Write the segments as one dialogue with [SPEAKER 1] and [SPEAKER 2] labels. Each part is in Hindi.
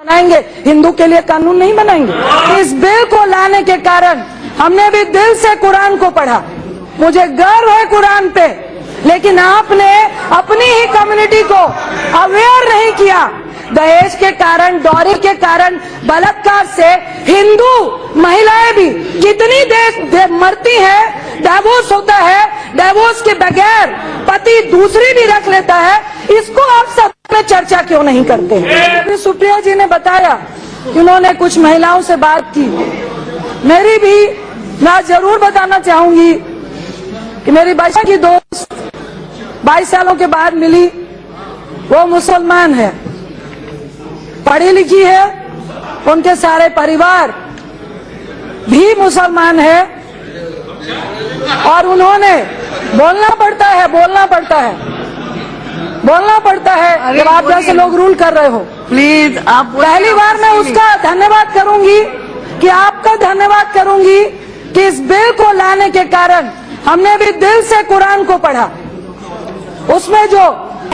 [SPEAKER 1] बनाएंगे, हिंदू के लिए कानून नहीं बनाएंगे। इस बिल को लाने के कारण हमने भी दिल से कुरान को पढ़ा, मुझे गर्व है कुरान पे, लेकिन आपने अपनी ही कम्युनिटी को अवेयर नहीं किया। दहेज के कारण, डॉरी के कारण, बलात्कार से हिंदू महिलाएं भी कितनी देर मरती हैं, डिवोर्स होता है, डिवोर्स के बगैर पति दूसरी भी रख लेता है, इसको आप सब में चर्चा क्यों नहीं करते हैं? सुप्रिया जी ने बताया कि उन्होंने कुछ महिलाओं से बात की, मेरी भी मैं जरूर बताना चाहूंगी कि मेरी बच्चा की दोस्त 22 सालों के बाद मिली, वो मुसलमान है, पढ़ी लिखी है, उनके सारे परिवार भी मुसलमान है और उन्होंने बोलना पड़ता है जब आप जैसे लोग रूल कर रहे हो।
[SPEAKER 2] प्लीज आप
[SPEAKER 1] पहली बार मैं उसका धन्यवाद करूंगी कि आपका धन्यवाद करूंगी कि इस बिल को लाने के कारण हमने भी दिल से कुरान को पढ़ा। उसमें जो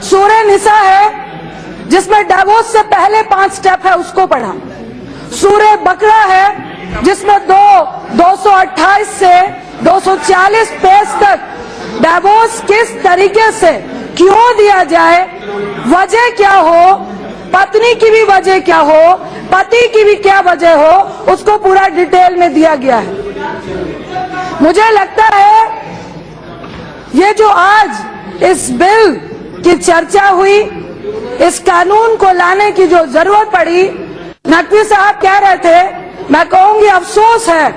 [SPEAKER 1] सूरह निसा है जिसमें डिवोर्स से पहले 5 स्टेप है उसको पढ़ा। सूरह बकरा है जिसमें 228 से 240 पेज तक डिवोर्स किस तरीके से क्यों दिया जाए, वजह क्या हो, पत्नी की भी वजह क्या हो, पति की भी क्या वजह हो, उसको पूरा डिटेल में दिया गया है। मुझे लगता है ये जो आज इस बिल की चर्चा हुई, इस कानून को लाने की जो जरूरत पड़ी, नकवी साहब कह रहे थे, मैं कहूंगी अफसोस है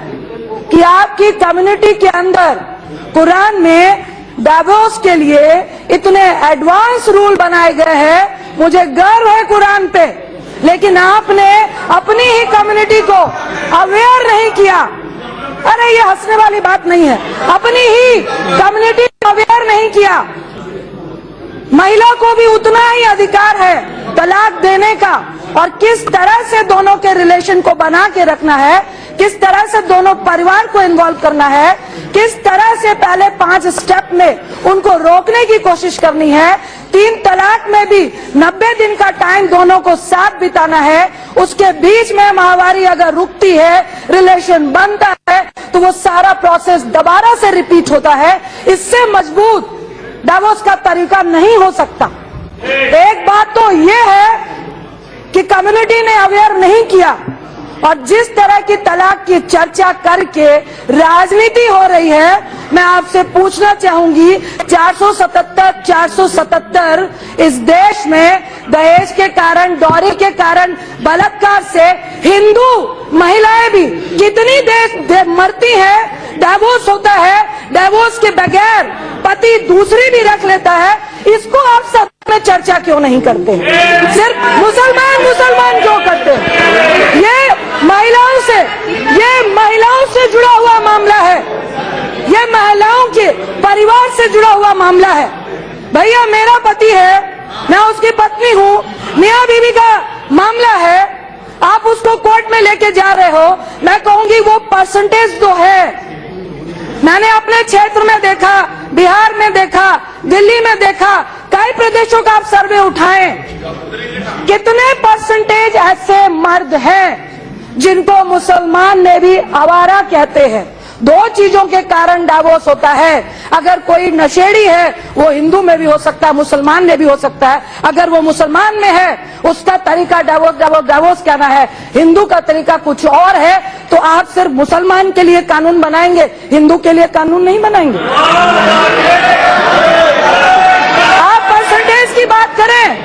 [SPEAKER 1] कि आपकी कम्युनिटी के अंदर कुरान में डिवोर्स के लिए इतने एडवांस रूल बनाए गए हैं। मुझे गर्व है कुरान पे, लेकिन आपने अपनी ही कम्युनिटी को अवेयर नहीं किया। अरे ये हंसने वाली बात नहीं है, अपनी ही कम्युनिटी को अवेयर नहीं किया। महिला को भी उतना ही अधिकार है तलाक देने का, और किस तरह से दोनों के रिलेशन को बना के रखना है, किस तरह से दोनों परिवार को इन्वॉल्व करना है, किस तरह से पहले 5 स्टेप में उनको रोकने की कोशिश करनी है। 3 तलाक में भी 90 दिन का टाइम दोनों को साथ बिताना है, उसके बीच में माहवारी अगर रुकती है, रिलेशन बनता है, तो वो सारा प्रोसेस दोबारा से रिपीट होता है। इससे मजबूत डिवोर्स का तरीका नहीं हो सकता। एक बात तो ये है कि कम्युनिटी ने अवेयर नहीं किया, और जिस तरह की तलाक की चर्चा करके राजनीति हो रही है, मैं आपसे पूछना चाहूंगी 477 इस देश में दहेज के कारण, डॉरी के कारण, बलात्कार से हिंदू महिलाएं भी कितनी देर मरती हैं, डिवोर्स होता है, डिवोर्स के बगैर पति दूसरी भी रख लेता है, इसको आप सब में चर्चा क्यों नहीं करते हैं? सिर्फ मुसलमान क्यों करते हैं? ये महिलाओं से जुड़ा हुआ मामला है, ये महिलाओं के परिवार से जुड़ा हुआ मामला है। भैया मेरा पति है, मैं उसकी पत्नी हूँ, मियाँ बीवी का मामला है, आप उसको कोर्ट में लेके जा रहे हो। मैं कहूंगी वो परसेंटेज तो है, मैंने अपने क्षेत्र में देखा, बिहार में देखा, दिल्ली में देखा, कई प्रदेशों का आप सर्वे उठाएं, कितने परसेंटेज ऐसे मर्द हैं जिनको मुसलमान ने भी आवारा कहते हैं। 2 चीजों के कारण डिवोर्स होता है। अगर कोई नशेड़ी है वो हिंदू में भी हो सकता है, मुसलमान में भी हो सकता है। अगर वो मुसलमान में है, उसका तरीका डिवोर्स कहना है, हिंदू का तरीका कुछ और है, तो आप सिर्फ मुसलमान के लिए कानून बनाएंगे, हिंदू के लिए कानून नहीं बनाएंगे। आप परसेंटेज की बात करें,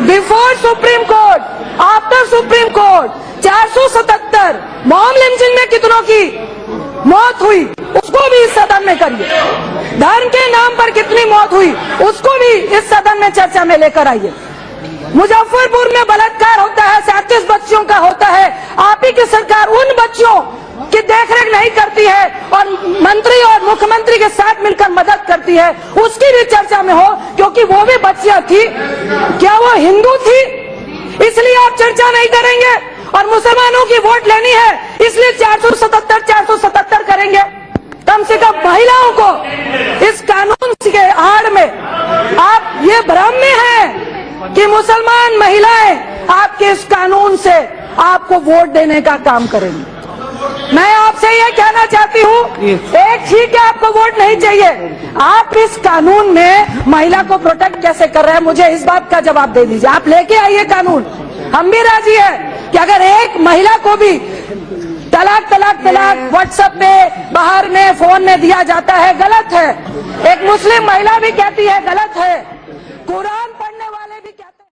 [SPEAKER 1] before supreme court, after supreme court 477 bomb lynching में कितनों की मौत हुई, उसको भी इस सदन में करिए। धर्म के नाम पर कितनी मौत हुई, उसको भी इस सदन में चर्चा में लेकर आइए। मुजफ्फरपुर में बलात्कार होता है, 37 बच्चियों का होता है, आप ही की सरकार उन बच्चियों की देखरेख नहीं करती है और मंत्री और मुख्यमंत्री के साथ मिलकर मदद करती है, उसकी भी चर्चा में हो, क्योंकि वो भी बच्चियां थी। क्या वो हिंदू थी इसलिए आप चर्चा नहीं करेंगे? और मुसलमानों की वोट लेनी है इसलिए 477 करेंगे? कम से कम महिलाओं को इस कानून के आड़ में आप ये भ्रम में हैं कि मुसलमान महिलाएं आपके इस कानून से आपको वोट देने का काम करेंगे। मैं आपसे ये कहना चाहती हूँ, एक ठीक है आपको वोट नहीं चाहिए, आप इस कानून में महिला को प्रोटेक्ट कैसे कर रहे हैं, मुझे इस बात का जवाब दे दीजिए। आप लेके आइए कानून, हम भी राजी है कि अगर एक महिला को भी तलाक तलाक तलाक व्हाट्सएप में, बाहर में, फोन में दिया जाता है, गलत है। एक मुस्लिम महिला भी कहती है गलत है। कुरान